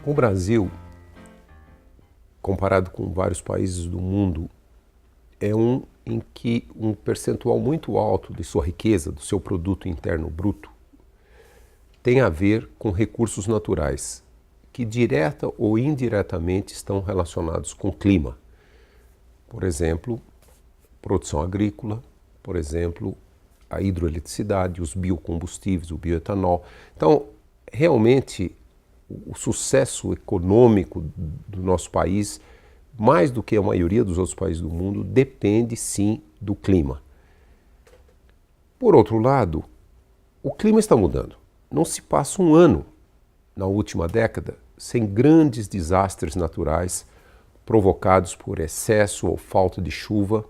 O Brasil, comparado com vários países do mundo, é um em que um percentual muito alto de sua riqueza, do seu produto interno bruto, tem a ver com recursos naturais, que direta ou indiretamente estão relacionados com o clima. Por exemplo, produção agrícola, por exemplo, a hidroeletricidade, os biocombustíveis, o bioetanol. Então, realmente, o sucesso econômico do nosso país, mais do que a maioria dos outros países do mundo, depende sim do clima. Por outro lado, o clima está mudando. Não se passa um ano na última década sem grandes desastres naturais provocados por excesso ou falta de chuva.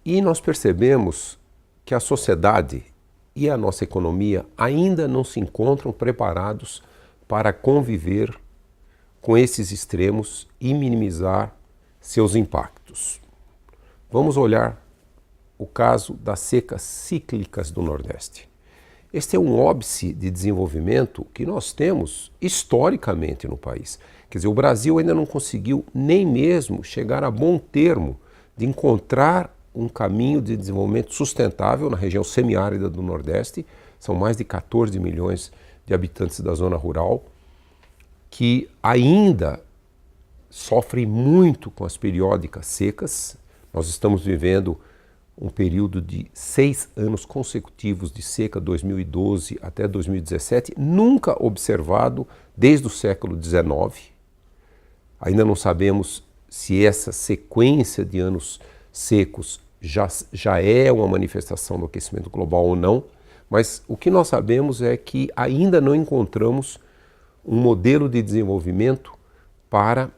E nós percebemos que a sociedade e a nossa economia ainda não se encontram preparados para conviver com esses extremos e minimizar seus impactos. Vamos olhar o caso das secas cíclicas do Nordeste. Este é um óbice de desenvolvimento que nós temos historicamente no país. Quer dizer, o Brasil ainda não conseguiu nem mesmo chegar a bom termo de encontrar um caminho de desenvolvimento sustentável na região semiárida do Nordeste. São mais de 14 milhões de habitantes da zona rural que ainda sofrem muito com as periódicas secas. Nós estamos vivendo um período de 6 anos consecutivos de seca, 2012 até 2017, nunca observado desde o século XIX. Ainda não sabemos se essa sequência de anos secos já é uma manifestação do aquecimento global ou não, mas o que nós sabemos é que ainda não encontramos um modelo de desenvolvimento para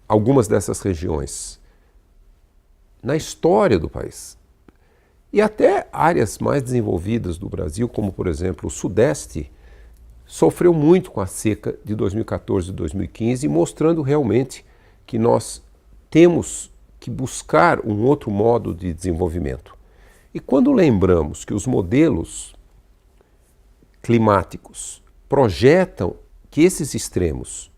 algumas dessas regiões na história do país. E até áreas mais desenvolvidas do Brasil, como por exemplo o Sudeste, sofreu muito com a seca de 2014 e 2015, mostrando realmente que nós temos que buscar um outro modo de desenvolvimento. E quando lembramos que os modelos climáticos projetam que esses extremos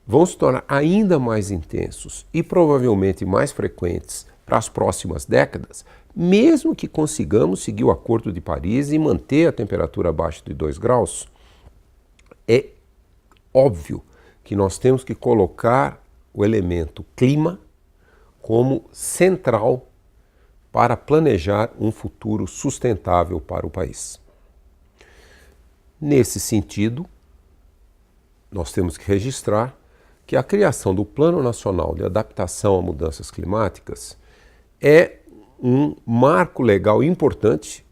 vão se tornar ainda mais intensos e provavelmente mais frequentes para as próximas décadas, mesmo que consigamos seguir o Acordo de Paris e manter a temperatura abaixo de 2 graus, é óbvio que nós temos que colocar o elemento clima como central para planejar um futuro sustentável para o país. Nesse sentido, nós temos que registrar que a criação do Plano Nacional de Adaptação a Mudanças Climáticas é um marco legal importante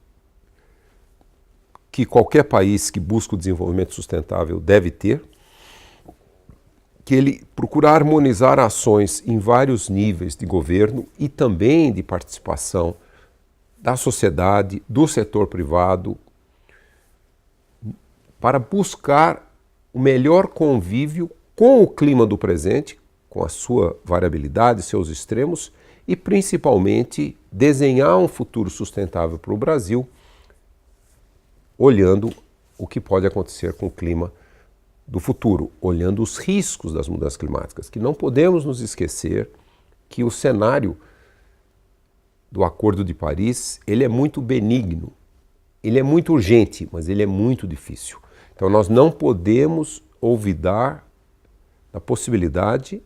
que qualquer país que busca o desenvolvimento sustentável deve ter, que ele procura harmonizar ações em vários níveis de governo e também de participação da sociedade, do setor privado, para buscar o melhor convívio com o clima do presente, com a sua variabilidade, seus extremos, e principalmente desenhar um futuro sustentável para o Brasil, olhando o que pode acontecer com o clima do futuro, olhando os riscos das mudanças climáticas, que não podemos nos esquecer que o cenário do Acordo de Paris, ele é muito benigno, ele é muito urgente, mas ele é muito difícil. Então nós não podemos olvidar da possibilidade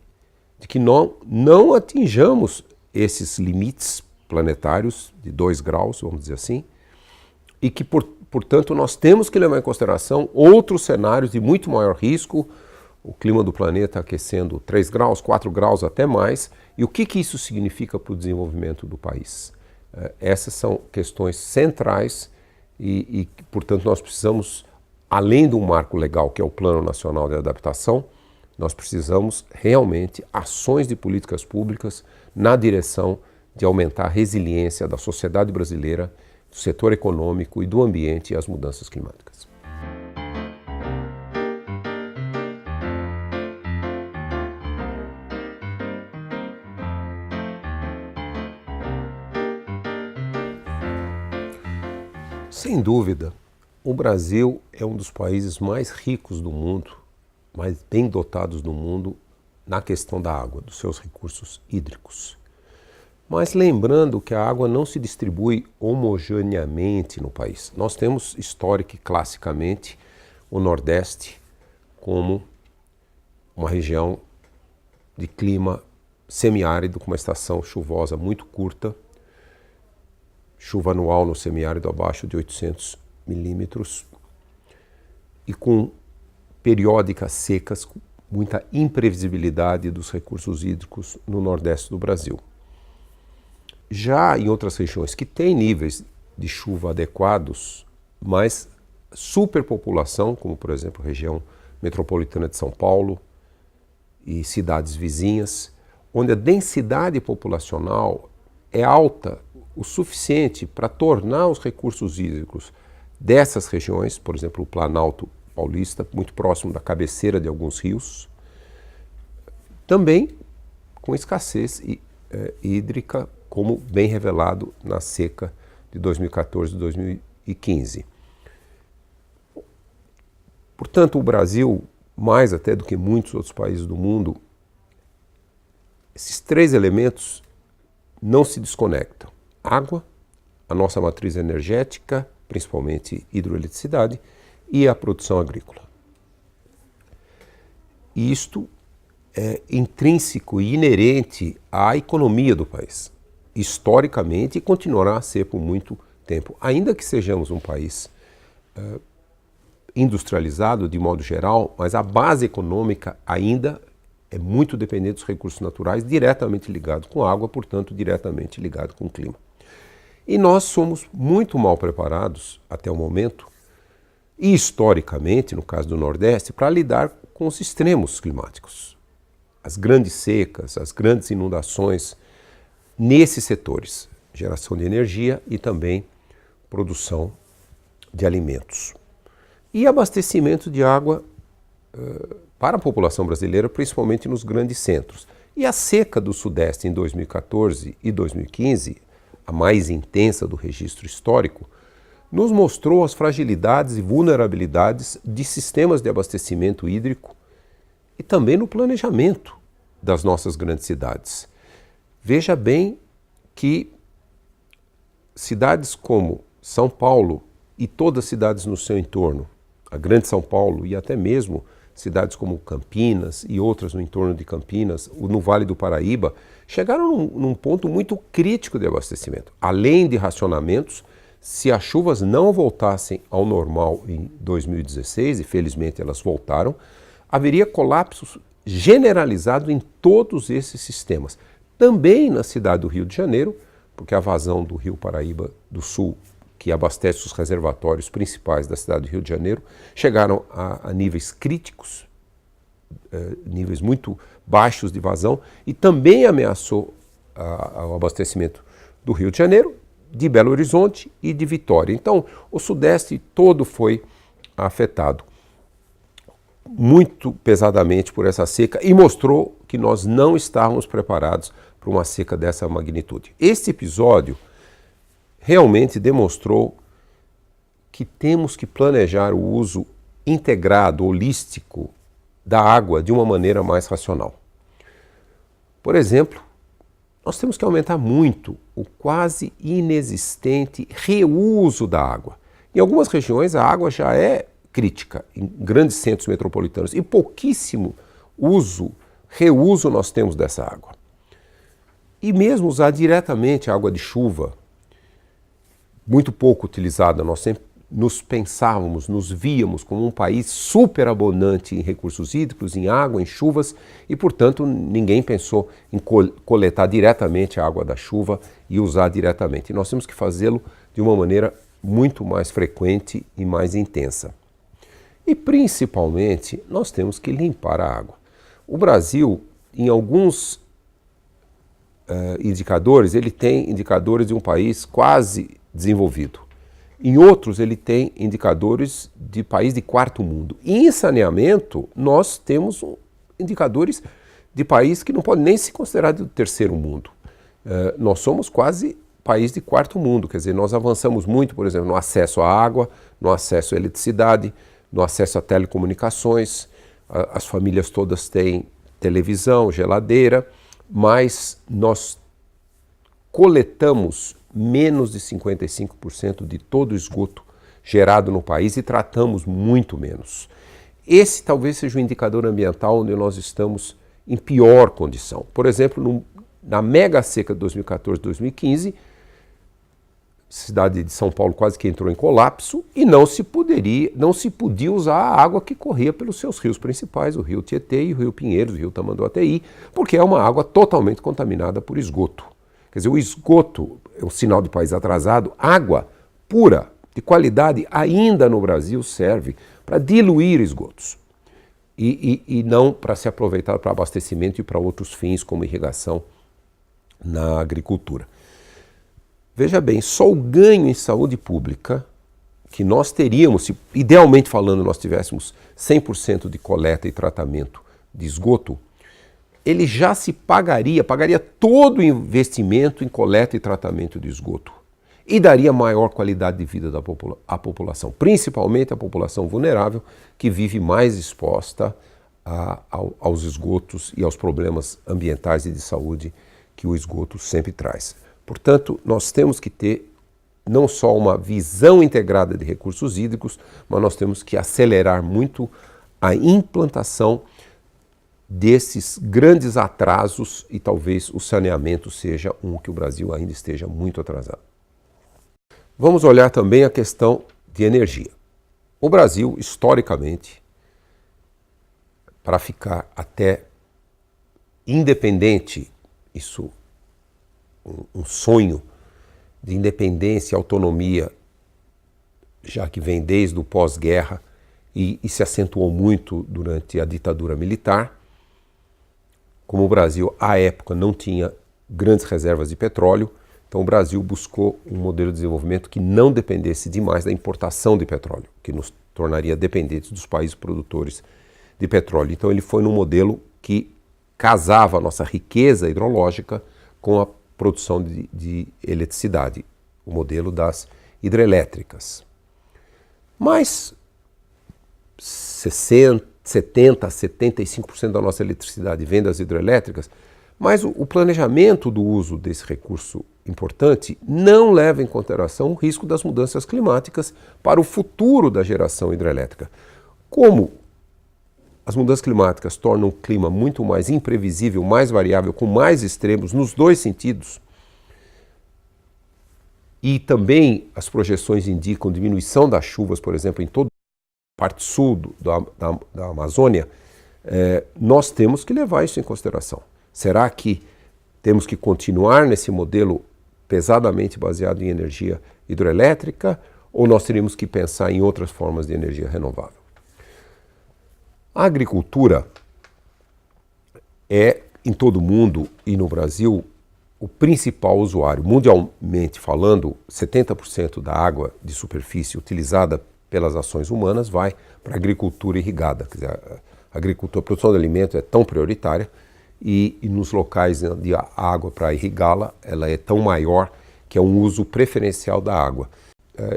de que não atinjamos esses limites planetários de 2 graus, vamos dizer assim, e que, portanto, nós temos que levar em consideração outros cenários de muito maior risco, o clima do planeta aquecendo 3 graus, 4 graus, até mais, e o que isso significa para o desenvolvimento do país. Essas são questões centrais e, portanto, nós precisamos, além de um marco legal, que é o Plano Nacional de Adaptação, nós precisamos realmente ações de políticas públicas na direção de aumentar a resiliência da sociedade brasileira, do setor econômico e do ambiente às mudanças climáticas. Sem dúvida, O Brasil é um dos países mais ricos do mundo, mais bem dotados do mundo na questão da água, dos seus recursos hídricos. Mas lembrando que a água não se distribui homogeneamente no país. Nós temos, histórica e classicamente, o Nordeste como uma região de clima semiárido, com uma estação chuvosa muito curta, chuva anual no semiárido abaixo de 800 milímetros e com periódicas secas, com muita imprevisibilidade dos recursos hídricos no Nordeste do Brasil. Já em outras regiões que têm níveis de chuva adequados, mas superpopulação, como por exemplo a região metropolitana de São Paulo e cidades vizinhas, onde a densidade populacional é alta o suficiente para tornar os recursos hídricos dessas regiões, por exemplo o Planalto Paulista, muito próximo da cabeceira de alguns rios, também com escassez hídrica, como bem revelado na seca de 2014 e 2015. Portanto, o Brasil, mais até do que muitos outros países do mundo, esses três elementos não se desconectam. Água, a nossa matriz energética, principalmente hidroeletricidade, e a produção agrícola. E isto é intrínseco e inerente à economia do país, historicamente, e continuará a ser por muito tempo. Ainda que sejamos um país industrializado de modo geral, mas a base econômica ainda é muito dependente dos recursos naturais, diretamente ligado com a água, portanto, diretamente ligado com o clima. E nós somos muito mal preparados, até o momento, e historicamente, no caso do Nordeste, para lidar com os extremos climáticos. As grandes secas, as grandes inundações nesses setores, geração de energia e também produção de alimentos. E abastecimento de água para a população brasileira, principalmente nos grandes centros. E a seca do Sudeste em 2014 e 2015, a mais intensa do registro histórico, nos mostrou as fragilidades e vulnerabilidades de sistemas de abastecimento hídrico e também no planejamento das nossas grandes cidades. Veja bem que cidades como São Paulo e todas as cidades no seu entorno, a Grande São Paulo e até mesmo cidades como Campinas e outras no entorno de Campinas, no Vale do Paraíba, chegaram num ponto muito crítico de abastecimento. Além de racionamentos, se as chuvas não voltassem ao normal em 2016, e felizmente elas voltaram, haveria colapso generalizado em todos esses sistemas. Também na cidade do Rio de Janeiro, porque a vazão do Rio Paraíba do Sul, que abastece os reservatórios principais da cidade do Rio de Janeiro, chegaram a níveis críticos, níveis muito baixos de vazão, e também ameaçou o abastecimento do Rio de Janeiro, de Belo Horizonte e de Vitória. Então, o Sudeste todo foi afetado muito pesadamente por essa seca e mostrou que nós não estávamos preparados para uma seca dessa magnitude. Este episódio realmente demonstrou que temos que planejar o uso integrado, holístico da água de uma maneira mais racional. Por exemplo, nós temos que aumentar muito o quase inexistente reuso da água. Em algumas regiões a água já é crítica, em grandes centros metropolitanos, e pouquíssimo reuso nós temos dessa água. E mesmo usar diretamente a água de chuva, muito pouco utilizada, nós sempre nos víamos como um país superabundante em recursos hídricos, em água, em chuvas, e portanto ninguém pensou em coletar diretamente a água da chuva e usar diretamente. E nós temos que fazê-lo de uma maneira muito mais frequente e mais intensa. E principalmente nós temos que limpar a água. O Brasil, em alguns indicadores, ele tem indicadores de um país quase desenvolvido. Em outros, ele tem indicadores de país de quarto mundo. E em saneamento, nós temos indicadores de país que não pode nem se considerar do terceiro mundo. Nós somos quase país de quarto mundo. Quer dizer, nós avançamos muito, por exemplo, no acesso à água, no acesso à eletricidade, no acesso a telecomunicações. As famílias todas têm televisão, geladeira, mas nós coletamos menos de 55% de todo o esgoto gerado no país e tratamos muito menos. Esse talvez seja o indicador ambiental onde nós estamos em pior condição. Por exemplo, na mega seca de 2014-2015, a cidade de São Paulo quase que entrou em colapso e não se podia usar a água que corria pelos seus rios principais, o rio Tietê e o rio Pinheiros, o rio Tamanduateí, porque é uma água totalmente contaminada por esgoto. Quer dizer, o esgoto é um sinal de país atrasado. Água pura, de qualidade, ainda no Brasil serve para diluir esgotos e não para se aproveitar para abastecimento e para outros fins, como irrigação na agricultura. Veja bem, só o ganho em saúde pública que nós teríamos, se idealmente falando nós tivéssemos 100% de coleta e tratamento de esgoto, ele já se pagaria todo o investimento em coleta e tratamento de esgoto e daria maior qualidade de vida à população, principalmente a população vulnerável que vive mais exposta aos esgotos e aos problemas ambientais e de saúde que o esgoto sempre traz. Portanto, nós temos que ter não só uma visão integrada de recursos hídricos, mas nós temos que acelerar muito a implantação desses grandes atrasos e talvez o saneamento seja um que o Brasil ainda esteja muito atrasado. Vamos olhar também a questão de energia. O Brasil, historicamente, para ficar até independente, isso um sonho de independência e autonomia, já que vem desde o pós-guerra e se acentuou muito durante a ditadura militar. Como o Brasil, à época, não tinha grandes reservas de petróleo, então o Brasil buscou um modelo de desenvolvimento que não dependesse demais da importação de petróleo, que nos tornaria dependentes dos países produtores de petróleo. Então ele foi num modelo que casava a nossa riqueza hidrológica com a produção de eletricidade, o modelo das hidrelétricas. Mas 70%, 75% da nossa eletricidade vem das hidrelétricas, mas o planejamento do uso desse recurso importante não leva em consideração o risco das mudanças climáticas para o futuro da geração hidrelétrica. Como as mudanças climáticas tornam o clima muito mais imprevisível, mais variável, com mais extremos nos dois sentidos, e também as projeções indicam diminuição das chuvas, por exemplo, em toda a parte sul da Amazônia, nós temos que levar isso em consideração. Será que temos que continuar nesse modelo pesadamente baseado em energia hidroelétrica ou nós teríamos que pensar em outras formas de energia renovável? A agricultura é, em todo o mundo e no Brasil, o principal usuário. Mundialmente falando, 70% da água de superfície utilizada pelas ações humanas vai para a agricultura irrigada. Quer dizer, a produção de alimento é tão prioritária e nos locais de água para irrigá-la, ela é tão maior que é um uso preferencial da água.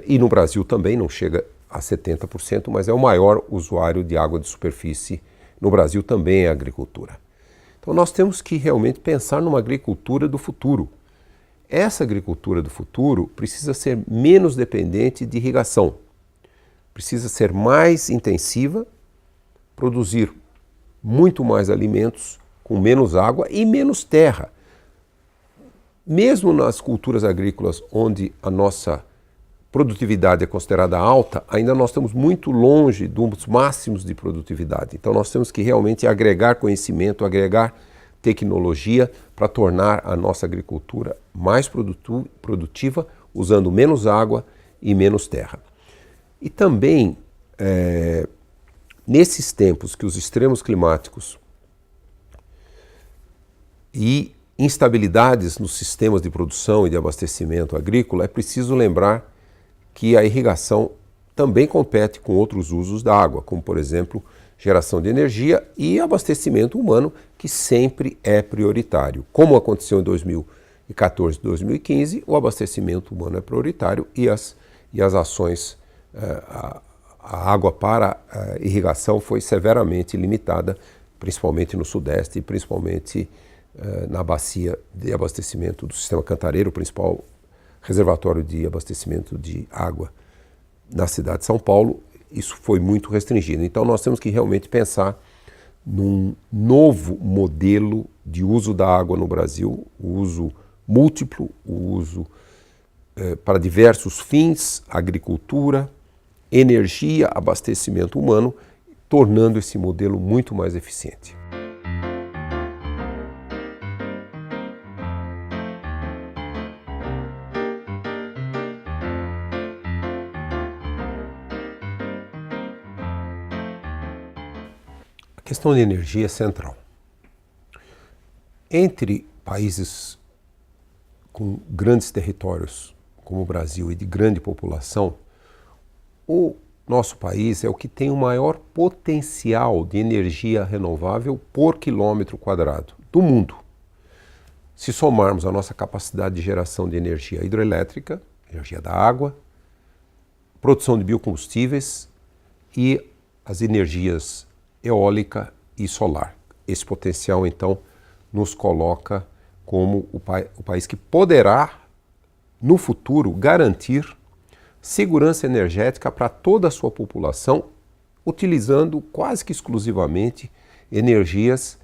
E no Brasil também não chega a 70%, mas é o maior usuário de água de superfície no Brasil também é a agricultura. Então nós temos que realmente pensar numa agricultura do futuro. Essa agricultura do futuro precisa ser menos dependente de irrigação, precisa ser mais intensiva, produzir muito mais alimentos com menos água e menos terra. Mesmo nas culturas agrícolas onde a nossa produtividade é considerada alta, ainda nós estamos muito longe dos máximos de produtividade. Então nós temos que realmente agregar conhecimento, agregar tecnologia para tornar a nossa agricultura mais produtiva, usando menos água e menos terra. E também, nesses tempos que os extremos climáticos e instabilidades nos sistemas de produção e de abastecimento agrícola, é preciso lembrar que a irrigação também compete com outros usos da água, como, por exemplo, geração de energia e abastecimento humano, que sempre é prioritário. Como aconteceu em 2014 e 2015, o abastecimento humano é prioritário e as ações, a água para a irrigação foi severamente limitada, principalmente no Sudeste e principalmente na bacia de abastecimento do sistema Cantareiro, o principal reservatório de abastecimento de água na cidade de São Paulo. Isso foi muito restringido. Então nós temos que realmente pensar num novo modelo de uso da água no Brasil, o uso múltiplo, o uso para diversos fins, agricultura, energia, abastecimento humano, tornando esse modelo muito mais eficiente. A questão de energia é central. Entre países com grandes territórios, como o Brasil, e de grande população, o nosso país é o que tem o maior potencial de energia renovável por quilômetro quadrado do mundo. Se somarmos a nossa capacidade de geração de energia hidroelétrica, energia da água, produção de biocombustíveis e as energias eólica e solar. Esse potencial, então, nos coloca como o país que poderá, no futuro, garantir segurança energética para toda a sua população, utilizando quase que exclusivamente energias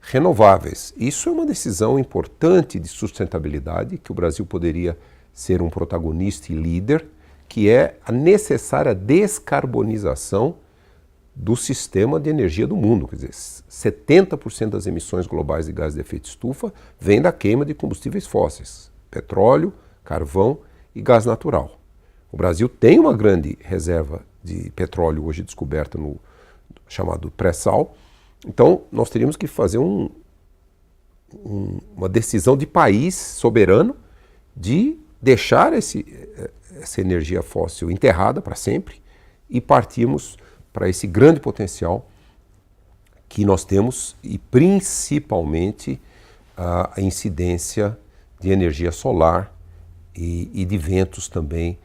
renováveis. Isso é uma decisão importante de sustentabilidade, que o Brasil poderia ser um protagonista e líder, que é a necessária descarbonização do sistema de energia do mundo. Quer dizer, 70% das emissões globais de gases de efeito estufa vem da queima de combustíveis fósseis, petróleo, carvão e gás natural. O Brasil tem uma grande reserva de petróleo hoje descoberta no chamado pré-sal. Então, nós teríamos que fazer uma decisão de país soberano de deixar essa energia fóssil enterrada para sempre e partirmos para esse grande potencial que nós temos e principalmente a incidência de energia solar e de ventos também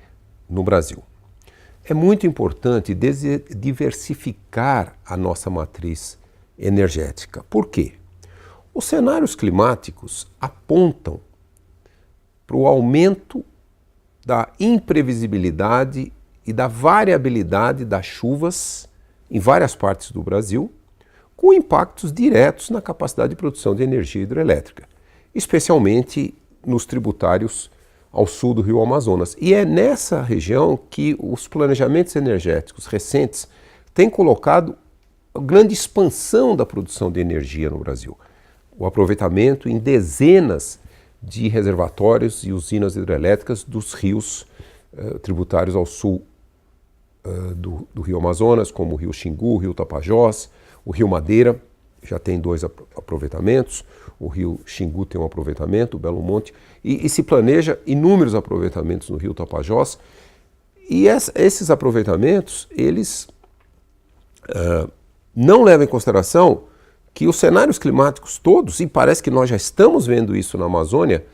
no Brasil. É muito importante diversificar a nossa matriz energética. Por quê? Os cenários climáticos apontam para o aumento da imprevisibilidade e da variabilidade das chuvas em várias partes do Brasil, com impactos diretos na capacidade de produção de energia hidrelétrica, especialmente nos tributários ao sul do Rio Amazonas. E é nessa região que os planejamentos energéticos recentes têm colocado a grande expansão da produção de energia no Brasil. O aproveitamento em dezenas de reservatórios e usinas hidrelétricas dos rios tributários ao sul do Rio Amazonas, como o Rio Xingu, o Rio Tapajós, o Rio Madeira, já tem 2 aproveitamentos, o Rio Xingu tem um aproveitamento, o Belo Monte, e se planeja inúmeros aproveitamentos no Rio Tapajós, e esses aproveitamentos, eles não levam em consideração que os cenários climáticos todos, e parece que nós já estamos vendo isso na Amazônia,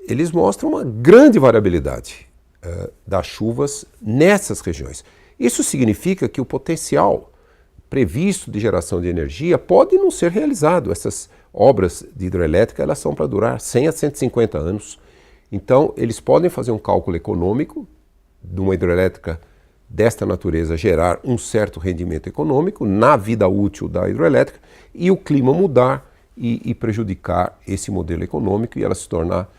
eles mostram uma grande variabilidade das chuvas nessas regiões. Isso significa que o potencial previsto de geração de energia pode não ser realizado. Essas obras de hidrelétrica, elas são para durar 100 a 150 anos. Então, eles podem fazer um cálculo econômico de uma hidrelétrica desta natureza gerar um certo rendimento econômico na vida útil da hidrelétrica e o clima mudar e prejudicar esse modelo econômico e ela se tornar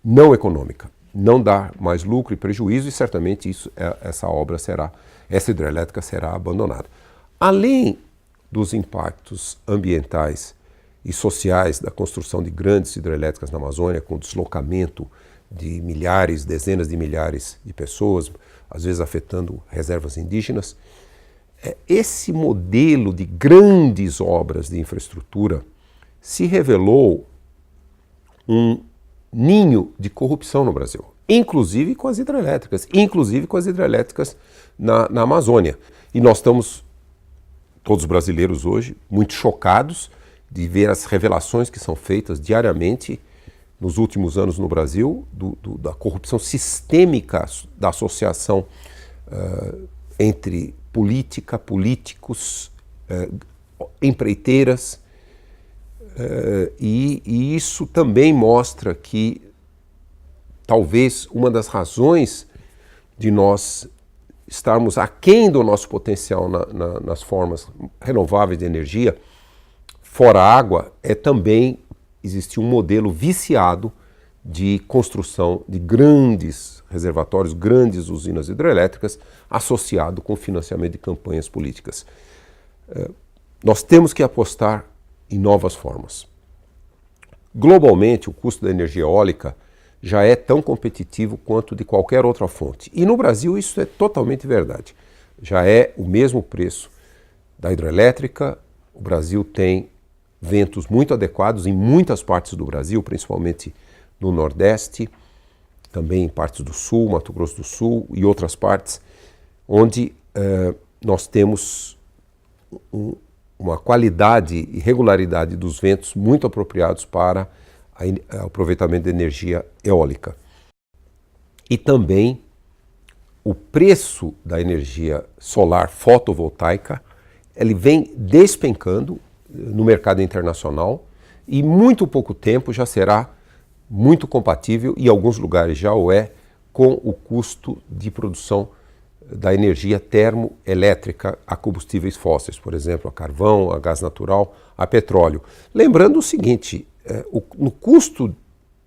não econômica. Não dar mais lucro e prejuízo e certamente essa hidrelétrica será abandonada. Além dos impactos ambientais e sociais da construção de grandes hidrelétricas na Amazônia, com deslocamento de milhares, dezenas de milhares de pessoas, às vezes afetando reservas indígenas, esse modelo de grandes obras de infraestrutura se revelou um ninho de corrupção no Brasil, inclusive com as hidrelétricas na Amazônia. E nós estamos, todos brasileiros hoje, muito chocados de ver as revelações que são feitas diariamente nos últimos anos no Brasil, da corrupção sistêmica da associação entre política, políticos, empreiteiras, e isso também mostra que talvez uma das razões de nós estarmos aquém do nosso potencial nas formas renováveis de energia, fora a água, é também existir um modelo viciado de construção de grandes reservatórios, grandes usinas hidrelétricas, associado com o financiamento de campanhas políticas. Nós temos que apostar em novas formas. Globalmente, o custo da energia eólica já é tão competitivo quanto de qualquer outra fonte. E no Brasil isso é totalmente verdade. Já é o mesmo preço da hidrelétrica. O Brasil tem ventos muito adequados em muitas partes do Brasil, principalmente no Nordeste, também em partes do Sul, Mato Grosso do Sul e outras partes, onde nós temos uma qualidade e regularidade dos ventos muito apropriados para o aproveitamento de energia eólica. E também o preço da energia solar fotovoltaica, ele vem despencando no mercado internacional e muito pouco tempo já será muito compatível, e em alguns lugares já o é, com o custo de produção da energia termoelétrica a combustíveis fósseis, por exemplo, a carvão, a gás natural, a petróleo. Lembrando o seguinte, no custo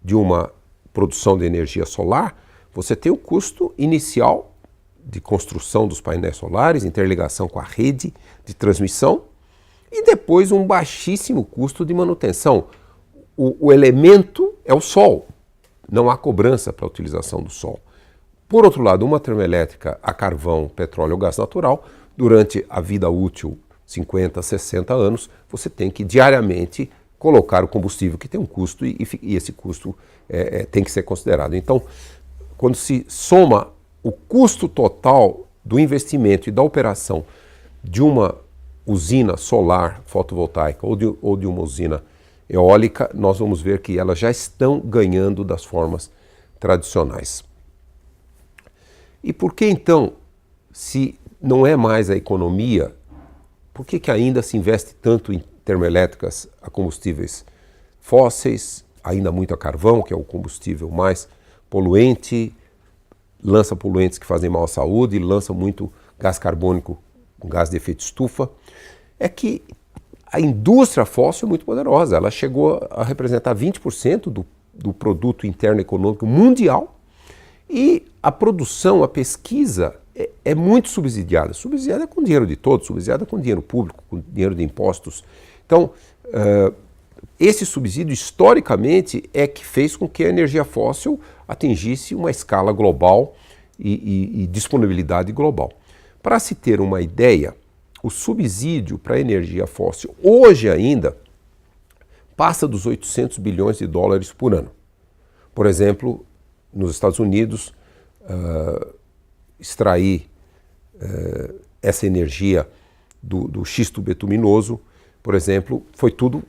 de uma produção de energia solar, você tem o custo inicial de construção dos painéis solares, interligação com a rede de transmissão, e depois um baixíssimo custo de manutenção. O elemento é o sol, não há cobrança para a utilização do sol. Por outro lado, uma termoelétrica a carvão, petróleo ou gás natural, durante a vida útil, 50, 60 anos, você tem que diariamente colocar o combustível que tem um custo e esse custo tem que ser considerado. Então, quando se soma o custo total do investimento e da operação de uma usina solar fotovoltaica ou de uma usina eólica, nós vamos ver que elas já estão ganhando das formas tradicionais. E por que então, se não é mais a economia, por que ainda se investe tanto em termoelétricas a combustíveis fósseis, ainda muito a carvão, que é o combustível mais poluente, lança poluentes que fazem mal à saúde, lança muito gás carbônico, gás de efeito estufa? É que a indústria fóssil é muito poderosa, ela chegou a representar 20% do produto interno econômico mundial, e a produção, a pesquisa é muito subsidiada com dinheiro de todos, subsidiada com dinheiro público, com dinheiro de impostos. Então, esse subsídio historicamente é que fez com que a energia fóssil atingisse uma escala global e disponibilidade global. Para se ter uma ideia, o subsídio para a energia fóssil hoje ainda passa dos 800 bilhões de dólares por ano. Por exemplo, nos Estados Unidos, extrair essa energia do xisto betuminoso, por exemplo, foi tudo,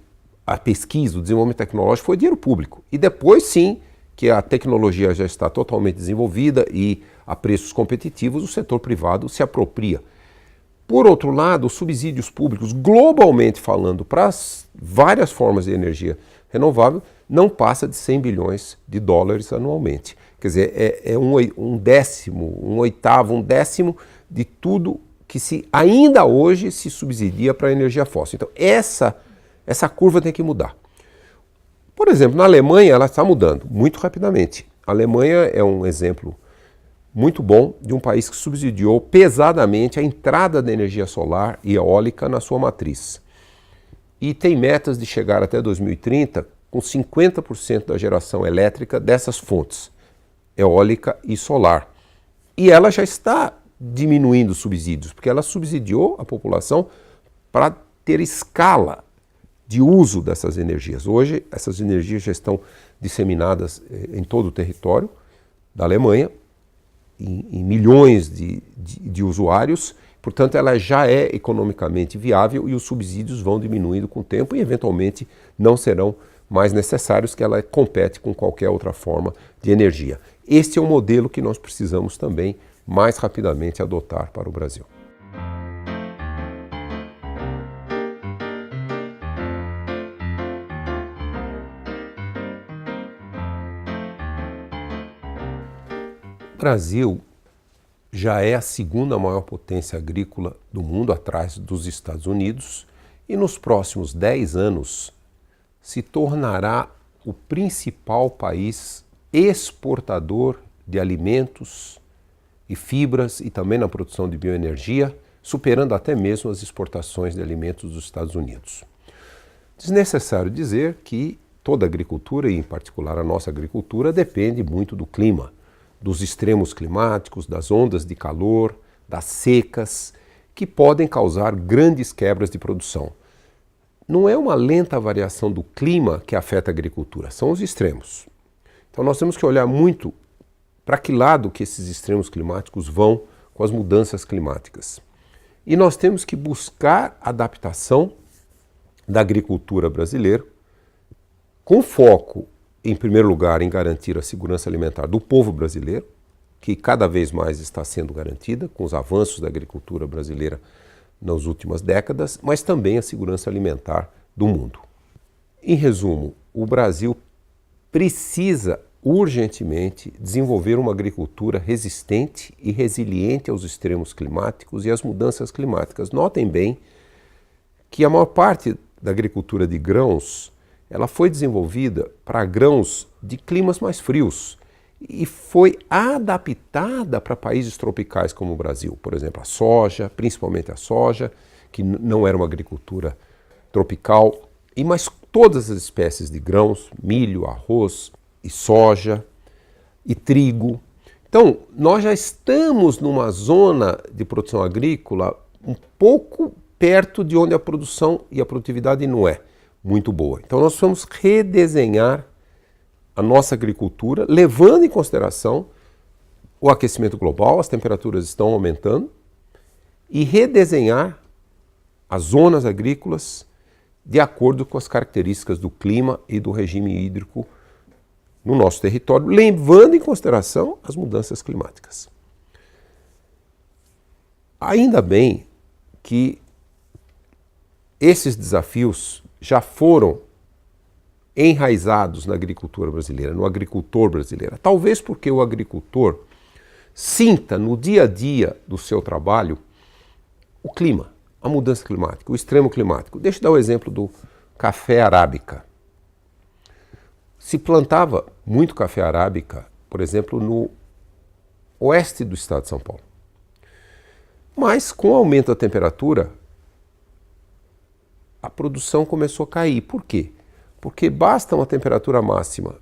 a pesquisa, o desenvolvimento tecnológico foi dinheiro público. E depois sim, que a tecnologia já está totalmente desenvolvida e a preços competitivos, o setor privado se apropria. Por outro lado, os subsídios públicos, globalmente falando, para várias formas de energia renovável, não passa de 100 bilhões de dólares anualmente. Quer dizer, é um décimo, um oitavo, um décimo de tudo que ainda hoje se subsidia para a energia fóssil. Então, essa curva tem que mudar. Por exemplo, na Alemanha, ela está mudando muito rapidamente. A Alemanha é um exemplo muito bom de um país que subsidiou pesadamente a entrada da energia solar e eólica na sua matriz. E tem metas de chegar até 2030 com 50% da geração elétrica dessas fontes, eólica e solar. E ela já está diminuindo os subsídios, porque ela subsidiou a população para ter escala de uso dessas energias. Hoje, essas energias já estão disseminadas em todo o território da Alemanha, em milhões de usuários, Portanto, ela já é economicamente viável e os subsídios vão diminuindo com o tempo e, eventualmente, não serão mais necessários, que ela compete com qualquer outra forma de energia. Este é um modelo que nós precisamos também mais rapidamente adotar para o Brasil. O Brasil já é a segunda maior potência agrícola do mundo, atrás dos Estados Unidos, e nos próximos 10 anos se tornará o principal país exportador de alimentos e fibras e também na produção de bioenergia, superando até mesmo as exportações de alimentos dos Estados Unidos. Desnecessário dizer que toda a agricultura, e em particular a nossa agricultura, depende muito do clima, dos extremos climáticos, das ondas de calor, das secas, que podem causar grandes quebras de produção. Não é uma lenta variação do clima que afeta a agricultura, são os extremos. Então nós temos que olhar muito para que lado que esses extremos climáticos vão com as mudanças climáticas. E nós temos que buscar adaptação da agricultura brasileira, com foco, em primeiro lugar, em garantir a segurança alimentar do povo brasileiro, que cada vez mais está sendo garantida com os avanços da agricultura brasileira nas últimas décadas, mas também a segurança alimentar do mundo. Em resumo, o Brasil precisa urgentemente desenvolver uma agricultura resistente e resiliente aos extremos climáticos e às mudanças climáticas. Notem bem que a maior parte da agricultura de grãos ela foi desenvolvida para grãos de climas mais frios e foi adaptada para países tropicais como o Brasil. Por exemplo, a soja, principalmente a soja, que não era uma agricultura tropical, mas todas as espécies de grãos, milho, arroz e soja e trigo. Então, nós já estamos numa zona de produção agrícola um pouco perto de onde a produção e a produtividade não é muito boa. Então nós vamos redesenhar a nossa agricultura, levando em consideração o aquecimento global, as temperaturas estão aumentando, e redesenhar as zonas agrícolas de acordo com as características do clima e do regime hídrico no nosso território, levando em consideração as mudanças climáticas. Ainda bem que esses desafios já foram enraizados na agricultura brasileira, no agricultor brasileiro. Talvez porque o agricultor sinta no dia a dia do seu trabalho o clima, a mudança climática, o extremo climático. Deixa eu dar o exemplo do café arábica. Se plantava muito café arábica, por exemplo, no oeste do estado de São Paulo. Mas com o aumento da temperatura, a produção começou a cair. Por quê? Porque basta uma temperatura máxima,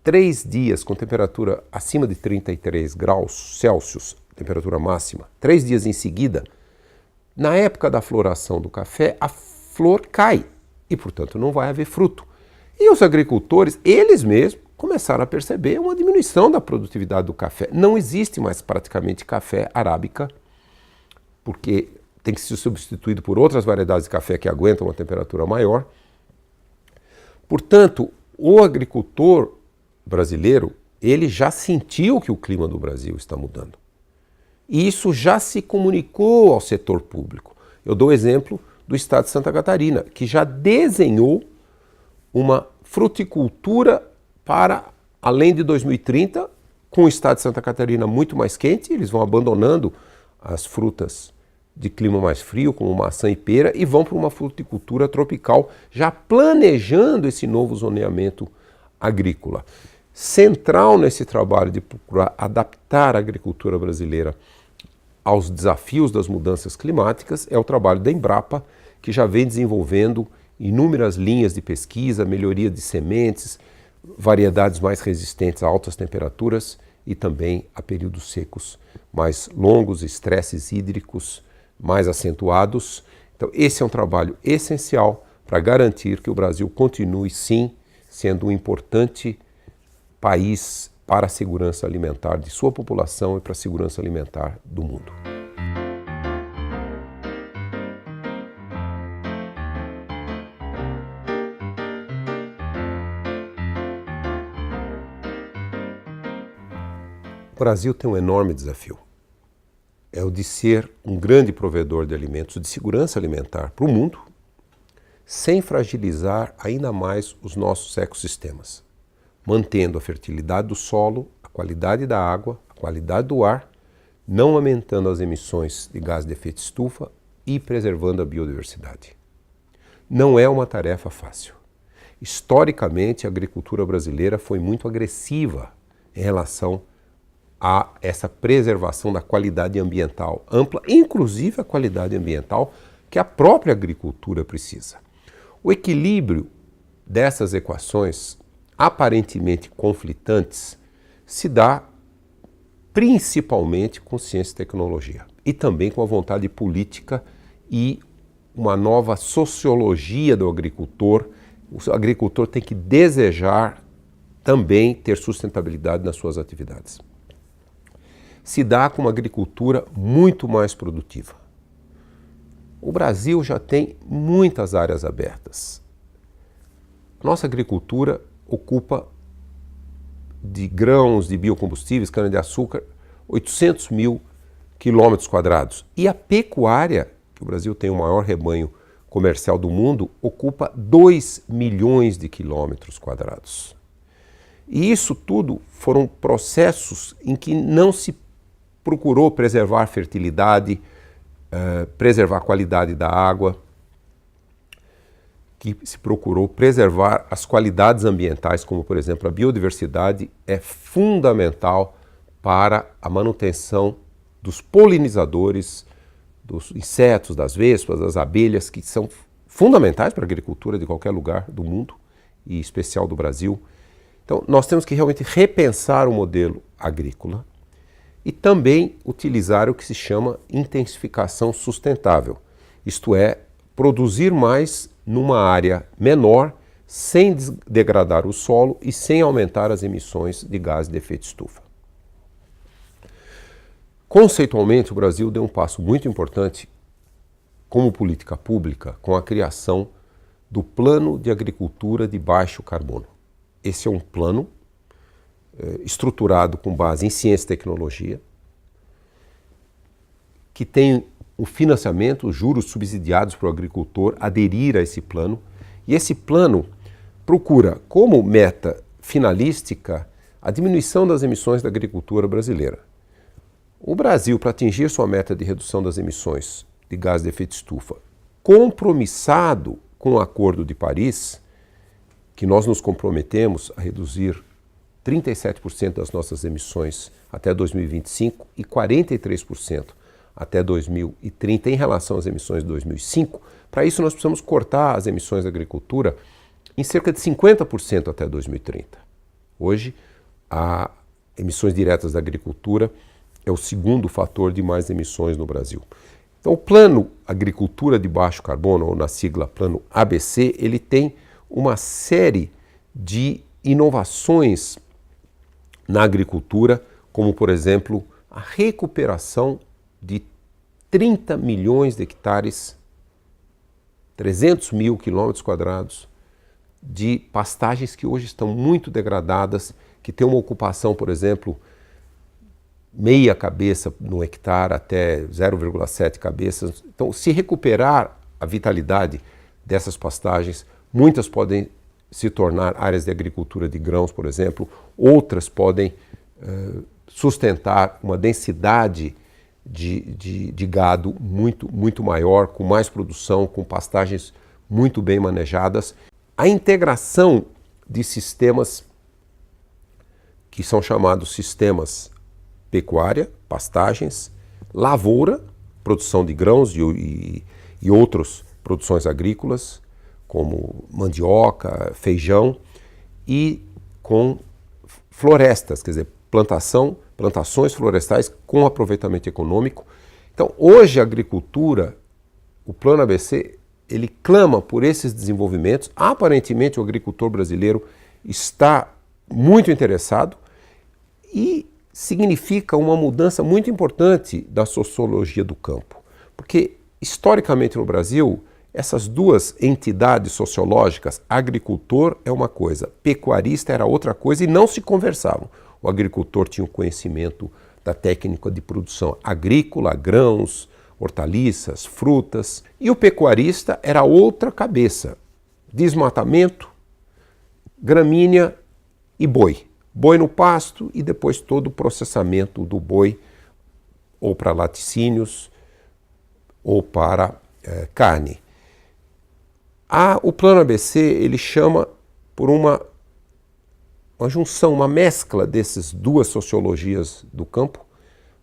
3 dias com temperatura acima de 33 graus Celsius, temperatura máxima, 3 dias em seguida, na época da floração do café, a flor cai e, portanto, não vai haver fruto. E os agricultores, eles mesmos, começaram a perceber uma diminuição da produtividade do café. Não existe mais praticamente café arábica, porque tem que ser substituído por outras variedades de café que aguentam uma temperatura maior. Portanto, o agricultor brasileiro, ele já sentiu que o clima do Brasil está mudando. E isso já se comunicou ao setor público. Eu dou o exemplo do estado de Santa Catarina, que já desenhou uma fruticultura para além de 2030, com o estado de Santa Catarina muito mais quente, eles vão abandonando as frutas de clima mais frio, como maçã e pera, e vão para uma fruticultura tropical, já planejando esse novo zoneamento agrícola. Central nesse trabalho de procurar adaptar a agricultura brasileira aos desafios das mudanças climáticas é o trabalho da Embrapa, que já vem desenvolvendo inúmeras linhas de pesquisa, melhoria de sementes, variedades mais resistentes a altas temperaturas e também a períodos secos mais longos, estresses hídricos mais acentuados. Então, esse é um trabalho essencial para garantir que o Brasil continue, sim, sendo um importante país para a segurança alimentar de sua população e para a segurança alimentar do mundo. O Brasil tem um enorme desafio. É o de ser um grande provedor de alimentos, de segurança alimentar para o mundo, sem fragilizar ainda mais os nossos ecossistemas, mantendo a fertilidade do solo, a qualidade da água, a qualidade do ar, não aumentando as emissões de gás de efeito estufa e preservando a biodiversidade. Não é uma tarefa fácil. Historicamente, a agricultura brasileira foi muito agressiva em relação a essa preservação da qualidade ambiental ampla, inclusive a qualidade ambiental que a própria agricultura precisa. O equilíbrio dessas equações, aparentemente conflitantes, se dá principalmente com ciência e tecnologia e também com a vontade política e uma nova sociologia do agricultor. O agricultor tem que desejar também ter sustentabilidade nas suas atividades. Se dá com uma agricultura muito mais produtiva. O Brasil já tem muitas áreas abertas. Nossa agricultura ocupa de grãos, de biocombustíveis, cana-de-açúcar, 800 mil quilômetros quadrados. E a pecuária, que o Brasil tem o maior rebanho comercial do mundo, ocupa 2 milhões de quilômetros quadrados. E isso tudo foram processos em que não se procurou preservar a fertilidade, preservar a qualidade da água, que se procurou preservar as qualidades ambientais, como por exemplo a biodiversidade, é fundamental para a manutenção dos polinizadores, dos insetos, das vespas, das abelhas, que são fundamentais para a agricultura de qualquer lugar do mundo, e em especial do Brasil. Então nós temos que realmente repensar o modelo agrícola e também utilizar o que se chama intensificação sustentável, isto é, produzir mais numa área menor, sem degradar o solo e sem aumentar as emissões de gás de efeito estufa. Conceitualmente, o Brasil deu um passo muito importante como política pública com a criação do Plano de Agricultura de Baixo Carbono. Esse é um plano estruturado com base em ciência e tecnologia, que tem o financiamento, os juros subsidiados para o agricultor aderir a esse plano. E esse plano procura, como meta finalística, a diminuição das emissões da agricultura brasileira. O Brasil, para atingir sua meta de redução das emissões de gás de efeito estufa, compromissado com o Acordo de Paris, que nós nos comprometemos a reduzir 37% das nossas emissões até 2025 e 43% até 2030 em relação às emissões de 2005. Para isso nós precisamos cortar as emissões da agricultura em cerca de 50% até 2030. Hoje, as emissões diretas da agricultura é o segundo fator de mais emissões no Brasil. Então o Plano Agricultura de Baixo Carbono, ou na sigla Plano ABC, ele tem uma série de inovações na agricultura, como por exemplo a recuperação de 30 milhões de hectares, 300 mil quilômetros quadrados de pastagens que hoje estão muito degradadas, que têm uma ocupação, por exemplo, meia cabeça no hectare até 0,7 cabeças. Então, se recuperar a vitalidade dessas pastagens, muitas podem se tornar áreas de agricultura de grãos, por exemplo, outras podem sustentar uma densidade de gado muito maior, com mais produção, com pastagens muito bem manejadas. A integração de sistemas que são chamados sistemas pecuária, pastagens, lavoura, produção de grãos e outras produções agrícolas, como mandioca, feijão, e com florestas, quer dizer, plantações florestais com aproveitamento econômico. Então, hoje a agricultura, o Plano ABC, ele clama por esses desenvolvimentos. Aparentemente, o agricultor brasileiro está muito interessado e significa uma mudança muito importante da sociologia do campo. Porque, historicamente no Brasil, essas duas entidades sociológicas, agricultor é uma coisa, pecuarista era outra coisa e não se conversavam. o agricultor tinha o conhecimento da técnica de produção agrícola, grãos, hortaliças, frutas. E o pecuarista era outra cabeça: desmatamento, gramínea e boi. Boi no pasto e depois todo o processamento do boi, ou para laticínios, ou para carne. O plano ABC ele chama por uma junção, uma mescla dessas duas sociologias do campo,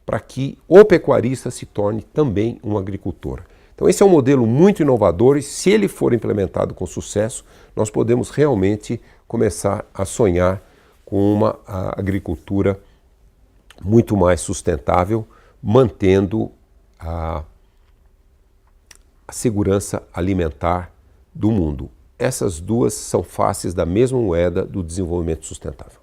para que o pecuarista se torne também um agricultor. Então esse é um modelo muito inovador e, se ele for implementado com sucesso, nós podemos realmente começar a sonhar com uma agricultura muito mais sustentável, mantendo a segurança alimentar do mundo. Essas duas são faces da mesma moeda do desenvolvimento sustentável.